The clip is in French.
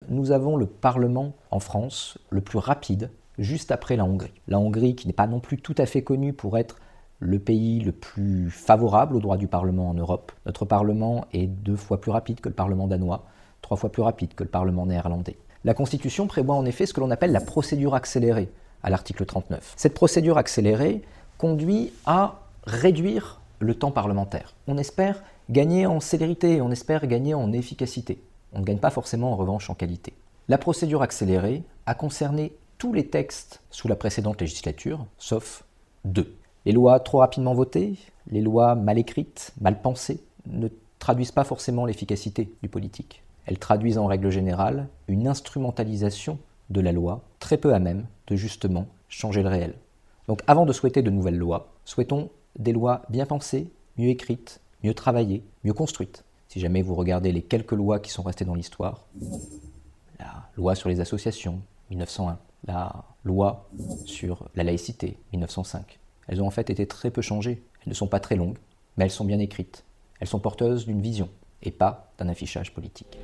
nous avons le Parlement en France le plus rapide, juste après la Hongrie. La Hongrie qui n'est pas non plus tout à fait connue pour être le pays le plus favorable aux droits du Parlement en Europe. Notre Parlement est 2 fois plus rapide que le Parlement danois, 3 fois plus rapide que le Parlement néerlandais. La Constitution prévoit en effet ce que l'on appelle la procédure accélérée à l'article 39. Cette procédure accélérée conduit à réduire le temps parlementaire. On espère gagner en célérité, on espère gagner en efficacité. On ne gagne pas forcément en revanche en qualité. La procédure accélérée a concerné tous les textes sous la précédente législature, sauf 2. Les lois trop rapidement votées, les lois mal écrites, mal pensées, ne traduisent pas forcément l'efficacité du politique. Elles traduisent en règle générale une instrumentalisation de la loi, très peu à même de justement changer le réel. Donc avant de souhaiter de nouvelles lois, souhaitons des lois bien pensées, mieux écrites, mieux travaillées, mieux construites. Si jamais vous regardez les quelques lois qui sont restées dans l'histoire, la loi sur les associations, 1901, la loi sur la laïcité, 1905, elles ont en fait été très peu changées. Elles ne sont pas très longues, mais elles sont bien écrites. Elles sont porteuses d'une vision et pas d'un affichage politique.